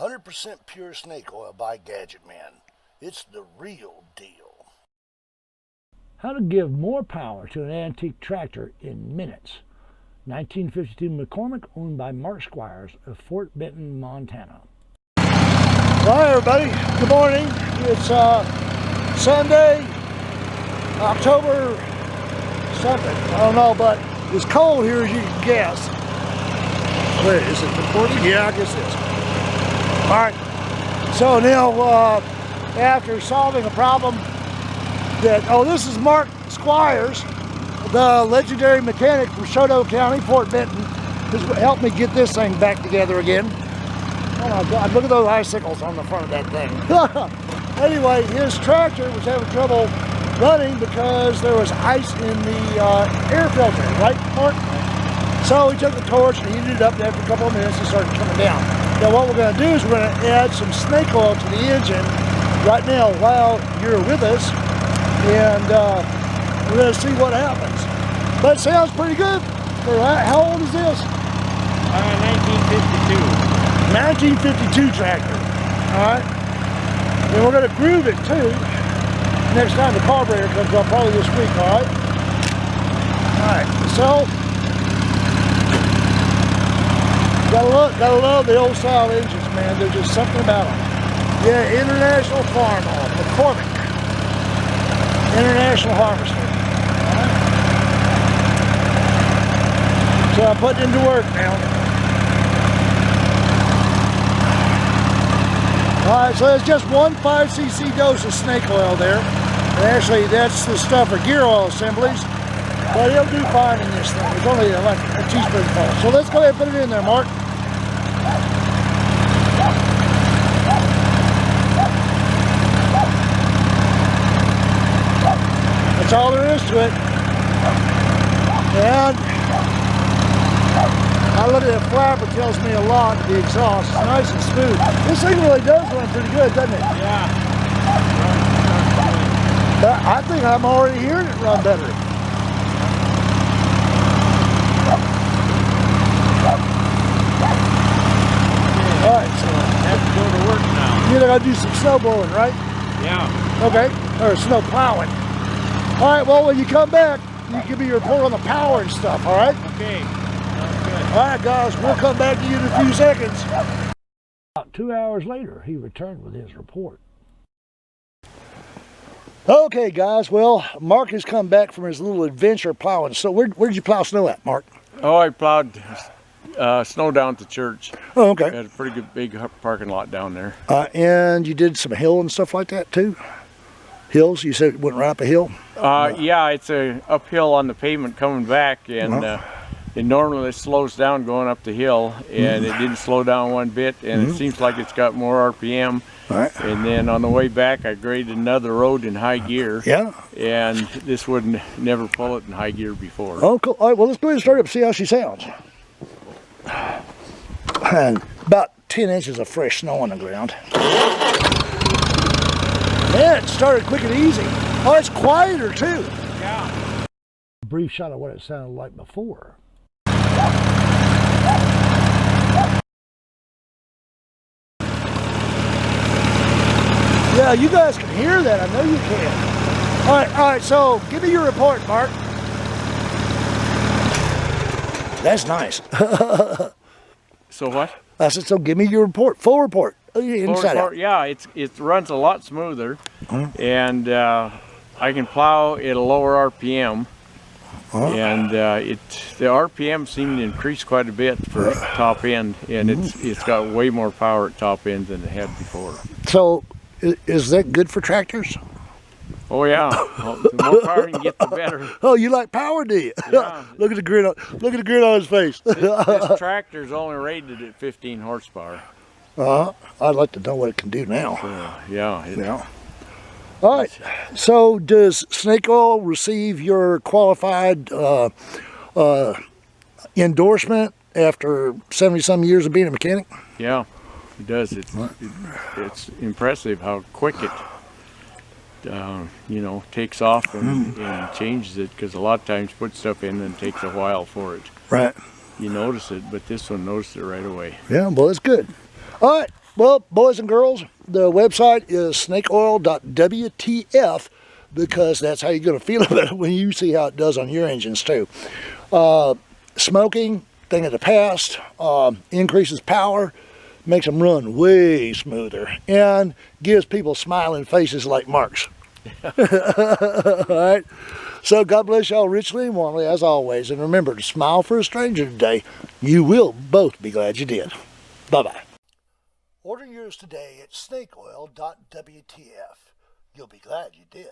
100% pure snake oil by Gadget Man. It's the real deal. How to give more power to an antique tractor in minutes. 1952 McCormick, owned by Mark Squires of Fort Benton, Montana. Hi everybody, good morning. It's Sunday, October something, I don't know, but it's cold here as you can guess. Wait, is it recording? Yeah, I guess it is. Alright, so now after solving a problem that, this is Mark Squires, the legendary mechanic from Choteau County, Fort Benton, has helped me get this thing back together again. Oh my God, look at those icicles on the front of that thing. Anyway, his tractor was having trouble running because there was ice in the air filter, right, Mark? So he took the torch and heated it up, and after a couple of minutes it started coming down. Now what we're going to do is we're going to add some snake oil to the engine right now while you're with us, and we're going to see what happens. But it sounds pretty good. How old is this? 1952. 1952 tractor. Alright. And we're going to groove it too next time the carburetor comes up, probably this week, alright? Alright, so gotta love the old style engines, man. There's just something about them. Yeah, International Farm on McCormick. International Harvester. Alright. So I'm putting into work now. Alright, so it's just one 5cc dose of snake oil there. And actually, that's the stuff for gear oil assemblies. But it'll do fine in this thing. It's only like a teaspoonful. So let's go ahead and put it in there, Mark. That's all there is to it. And I look at that flapper, it tells me a lot, the exhaust. It's nice and smooth. This thing really does run pretty good, doesn't it? Yeah. But I think I'm already hearing it run better. Alright, so have to go to work now. you're going to do some snow blowing, right? Yeah. Okay, or snow plowing. Alright, well when you come back, you give me your report on the power and stuff, alright? Okay. Alright guys, we'll come back to you in a few seconds. About 2 hours later, he returned with his report. Okay guys, well, Mark has come back from his little adventure plowing. So where'd you plow snow at, Mark? Oh, I plowed snow down to church. Oh, okay. Had a pretty good big parking lot down there. And you did some hill and stuff like that too? Hills? You said it went right up a hill? Yeah, it's a uphill on the pavement coming back, and it normally slows down going up the hill, and it didn't slow down one bit, and it seems like it's got more RPM. Right. And then on the way back, I graded another road in high gear. Yeah. And this would never pull it in high gear before. Oh, cool. All right, well, let's go ahead and start up and see how she sounds. And about 10 inches of fresh snow on the ground. Man, it started quick and easy. Oh, it's quieter too. Yeah. A brief shot of what it sounded like before. Yeah, you guys can hear that. I know you can. All right, so give me your report, Mark. That's nice. So what? I said, so give me your report, full report, inside out. Yeah, it runs a lot smoother, and I can plow at a lower RPM, and the RPM seemed to increase quite a bit for top end, and it's got way more power at top end than it had before. So, is that good for tractors? Oh yeah, well, the more power you can get, the better. Oh, you like power, do you? Yeah. Look at the grin on his face. This tractor's only rated at 15 horsepower. I'd like to know what it can do now. Yeah. All right. So, does snake oil receive your qualified endorsement after 70-some years of being a mechanic? Yeah, it does. It's impressive how quick it takes off and changes it, because a lot of times you put stuff in and it takes a while for it. Right. You notice it, but this one noticed it right away. Yeah, well, it's good. All right, Well, boys and girls, the website is snakeoil.wtf because that's how you're going to feel about it when you see how it does on your engines too. Smoking, thing of the past, increases power, makes them run way smoother, and gives people smiling faces like Mark's. All right. So God bless y'all richly and warmly as always, and remember to smile for a stranger today. You will both be glad you did. Bye-bye. Order yours today at snakeoil.wtf. You'll be glad you did.